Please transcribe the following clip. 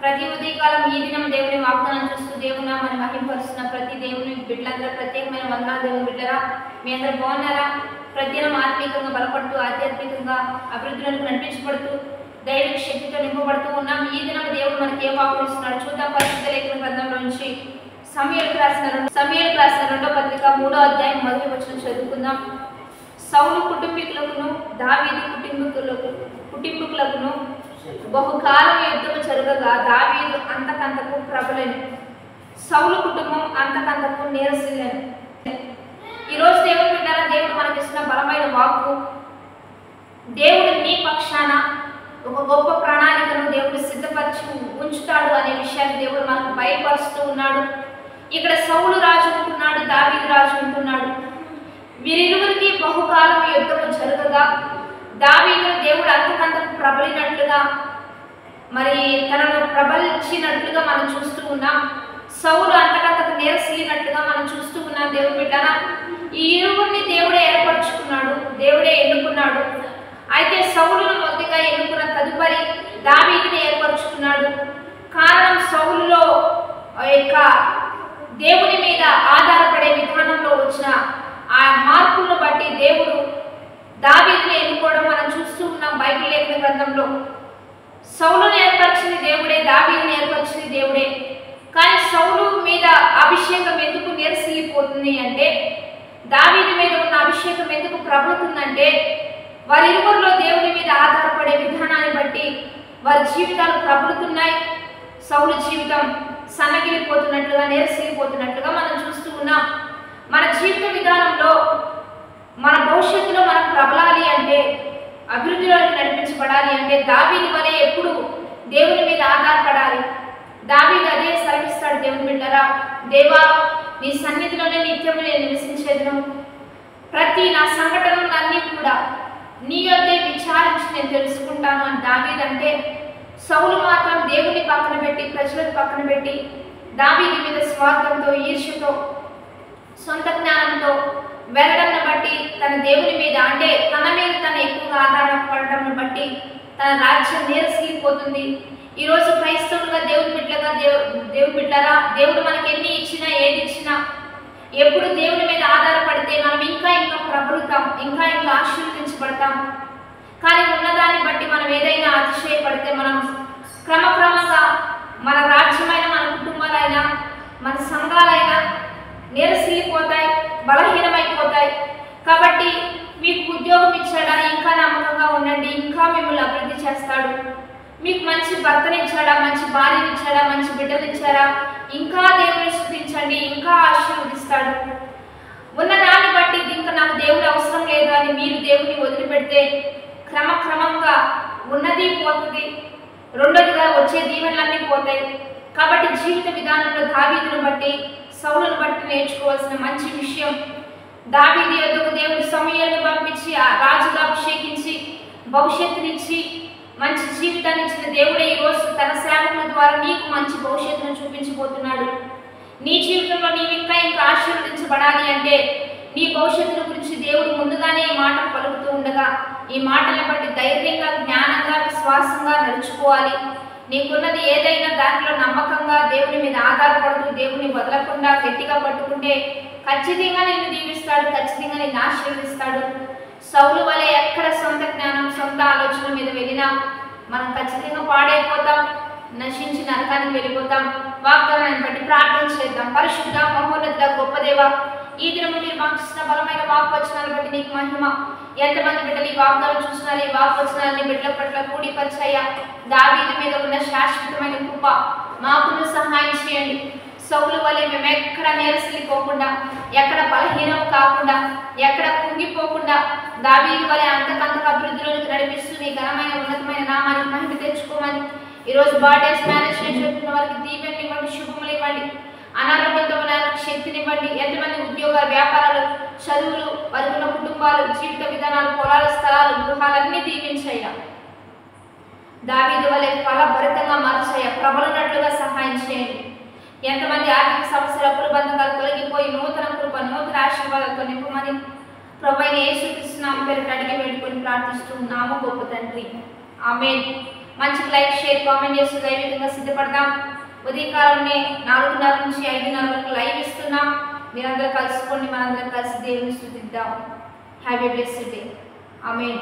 ప్రతి ఉదయకాలం ఈ దినం దేవుని వాగ్దానం చూస్తూ దేవుని నామాన్ని మహింపరుస్తున్న ప్రతి దేవుని బిడ్డలందరూ ప్రత్యేకమైన వందనాలు దేవుని బిడ్డరా. మీ అందరూ బాగున్నారా? ప్రతిదినం ఆత్మీయంగా బలపడుతూ ఆధ్యాత్మికంగా అభివృద్ధిలోకి నడిపించబడుతూ దైవిక శక్తితో నింపబడుతూ ఉన్నాం. ఈ దినం దేవుడు మనకి ఏం వాగ్దానిస్తున్నాడు చూద్దాం. పరిశుద్ధ లేఖన గ్రంథంలో నుంచి సమూయేలుకు రాసిన 2వ పత్రిక 3వ అధ్యాయం 1వ వచనం చదువుకుందాం. సౌలు కుటుంబీకులకును దావీదు కుటుంబీకులకును బహుకాలం యుద్ధము జరగగా దావీదు అంతకంతకు ప్రబలెను, సౌలు కుటుంబం అంతకంతకు నీరసిల్లెను. ఈరోజు దేవుడు వింటారా? దేవుడు మనకి ఇచ్చిన బలమైన వాక్కు, దేవుడు నీ పక్షాన ఒక గొప్ప ప్రణాళికను దేవుడు సిద్ధపరిచి ఉంచుతాడు అనే విషయాన్ని దేవుడు మనకు బయలుపరుస్తూ ఉన్నాడు. ఇక్కడ సౌలు రాజు ఉంటున్నాడు, దావీదు రాజు ఉంటున్నాడు. వీరిరువురికి బహుకాలం యుద్ధము జరగగా దావీదును దేవుడు అంతకంతకు ప్రబలినట్లుగా మరి తనను ప్రబలించినట్లుగా మనం చూస్తూ ఉన్నాం. సౌలు అంతకంతకు నీరసిల్లినట్లుగా మనం చూస్తూ ఉన్నాం. దేవుడు బిడ్డరా, ఈ ఇరువురిని దేవుడే ఏర్పరచుకున్నాడు, దేవుడే ఎన్నుకున్నాడు. అయితే సౌలును మొదటిగా ఎన్నుకున్న తదుపరి దావీదుని ఏర్పరచుకున్నాడు. కారణం సౌలులో యొక్క దేవుని మీద ఆధారపడే విధానంలో వచ్చిన ఆ మార్పులను బట్టి దేవుడు దావీదుని ఎన్నుకోవడం మనం చూస్తూ ఉన్నాం. బైబిల్ లేఖన గ్రంథంలో సౌలుని ఏర్పరిచింది దేవుడే, దావీదుని ఏర్పరిచింది దేవుడే. కానీ సౌలు మీద అభిషేకం ఎందుకు నీరసిల్లిపోతుంది అంటే, దావీదు మీద ఉన్న అభిషేకం ఎందుకు ప్రబలుతుందంటే, వారిరువురిలో దేవుని మీద ఆధారపడే విధానాన్ని బట్టి వారి జీవితాలు ప్రబలుతున్నాయి. సౌలు జీవితం సన్నగిలిపోతున్నట్లుగా, నీరసిల్లిపోతున్నట్లుగా మనం చూస్తూ ఉన్నాం. మన జీవిత విధానంలో మన భవిష్యత్తులో మనం ప్రబలాలి అంటే, అభివృద్ధిలోకి నడిపించబడాలి అంటే దావీదు వలె ఎప్పుడు దేవుని మీద ఆధారపడాలి. దావీదు అదే సెలవిస్తాడు. దేవుని బిడ్డరా, దేవా నీ సన్నిధిలోనే నిత్యము నేను నివసించేదను, ప్రతి నా సంఘటనలన్నీ కూడా నీ యొద్దే విచారించి నేను తెలుసుకుంటాను అని దావీదు అంటే, సౌలు మాత్రం దేవుని పక్కన పెట్టి, ప్రజలను పక్కన పెట్టి, దావీదు మీద స్వార్థంతో, ఈర్ష్యతో, సొంత జ్ఞానంతో వెళ్ళడంను బట్టి తన దేవుని మీద అంటే తన మీద తను ఎక్కువగా ఆధారపడడం బట్టి తన రాజ్యం నీరసిల్లిపోతుంది. ఈరోజు క్రైస్తవులుగా దేవుని బిడ్డలారా, దేవుడు మనకి ఎన్ని ఇచ్చినా ఏది ఇచ్చినా ఎప్పుడు దేవుని మీద ఆధారపడితే మనం ఇంకా ఇంకా ప్రబలుతాం, ఇంకా ఇంకా ఆశీర్వదించబడతాం. కానీ ఉన్నదాన్ని బట్టి మనం ఏదైనా అతిశయపడితే మనం క్రమక్రమంగా మన రాజ్యమైన, మన కుటుంబాలైనా, మన సంఘాలైనా నీరసిల్లిపోతాయి, బలహీనమైపోతాయి. కాబట్టి మీకు ఉద్యోగం ఇచ్చాడా, ఇంకా నమ్మకంగా ఉండండి, ఇంకా మిమ్మల్ని అభివృద్ధి చేస్తాడు. మీకు మంచి భర్తనిచ్చాడా, మంచి భార్యనిచ్చాడా, మంచి బిడ్డనిచ్చారా, ఇంకా దేవుని స్తుతించండి, ఇంకా ఆశీర్వదిస్తాడు. ఉన్నదాన్ని బట్టి ఇంకా నాకు దేవుడు అవసరం లేదు అని మీరు దేవుని వదిలిపెడితే క్రమక్రమంగా ఉన్నది పోతుంది, రెండోదిగా వచ్చే దీవెనలన్నీ పోతాయి. కాబట్టి జీవిత విధానంలో దావీదును బట్టి, సౌలును బట్టి నేర్చుకోవాల్సిన మంచి విషయం, దావీదు యొద్దకు దేవుడు సమూయేలును పంపించి రాజుగా అభిషేకించి భవిష్యత్తునిచ్చి మంచి జీవితాన్ని ఇచ్చిన దేవుడే ఈరోజు తన సేవకుల ద్వారా నీకు మంచి భవిష్యత్తును చూపించబోతున్నాడు. నీ జీవితంలో నీవు ఇంకా ఇంకా ఆశీర్వదించబడాలి అంటే నీ భవిష్యత్తుల గురించి దేవుడు ముందుగానే ఈ మాటలు పలుకుతూ ఉండగా ఈ మాటలను బట్టి ధైర్యంగా, జ్ఞానంగా, విశ్వాసంగా నడుచుకోవాలి. నీకున్నది ఏదైనా దాంట్లో నమ్మకంగా దేవుని మీద ఆధారపడుతూ దేవుని వదలకుండా గట్టిగా పట్టుకుంటే ఖచ్చితంగా నిన్ను దీవిస్తాడు, ఖచ్చితంగా నిన్ను ఆశీర్వదిస్తాడు. సౌలు వలె ఎక్కడ సొంత జ్ఞానం, సొంత ఆలోచన మీద వెళ్ళినా మనం ఖచ్చితంగా పాడైపోతాం, నశించి నరకానికి వెళ్ళిపోతాం. వాగ్దానాన్ని బట్టి ప్రార్థన చేద్దాం. పరిశుద్ధ మహోన్నత గొప్ప దేవ, ఈ దినము మీరు మాకు ఇచ్చిన బలమైన వాగ్వచనాలు బట్టి నీకు మహిమ. ఎంతమంది బిడ్డలు ఈ వాగ్దానం చూస్తున్నారు, ఈ వాగ్వచనాలని బిడ్డల పట్ల కూడిపరిచాయ. దావీదు మీద ఉన్న శాశ్వతమైన కృప మాకును సహాయం చేయండి. సౌలు వలె మేము ఎక్కడ నీరసిల్లిపోకుండా, ఎక్కడ బలహీనం కాకుండా, ఎక్కడ కుంగిపోకుండా దావీదు వలె అంతకంతకు అభివృద్ధిలోకి నడిపిస్తూ నీ ఘనమైన ఉన్నతమైన నామానికి మహిమ తెచ్చుకోమని ఈరోజు బర్త్డేస్, మ్యారేజ్ చేస్తున్న వారికి దీవెనలు ఇవ్వండి, శుభములు ఇవ్వండి, అనారోగ్యంతో శక్తినివ్వండి. ఎంతమంది ఉద్యోగాలు, వ్యాపారాలు, చదువులు, వారికి ఉన్న కుటుంబాలు, జీవిత విధానాలు, పొలాలు, స్థలాలు, గృహాలన్నీ దీవించయ్యా. దావీదు వలె ఫలభరితంగా మార్చయ్యా, ప్రబలున్నట్లుగా సహాయం చేయండి. ఎంతమంది ఆర్థిక సమస్యలు, అప్పుల బంధకాలు తొలగిపోయి నూతన కృప, నూతన ఆశీర్వాదాలతో నింపమని ప్రభువైన యేసుక్రీస్తు నామమున పేరిట అడిగి వేడుకొని ప్రార్థిస్తూ నామ గొప్ప తండ్రి, ఆమేన్. మంచిగా లైక్ షేర్ కామెంట్ చేస్తూ దైవికంగా సిద్ధపడదాం. ఉదయకాలంలో 4:30 నుంచి 5:30 వరకు లైవ్ ఇస్తున్నాం. మీరందరూ కలుసుకోండి, మనందరం కలిసి దేవుని స్తుతిద్దాం. Have a blessed day. Amen.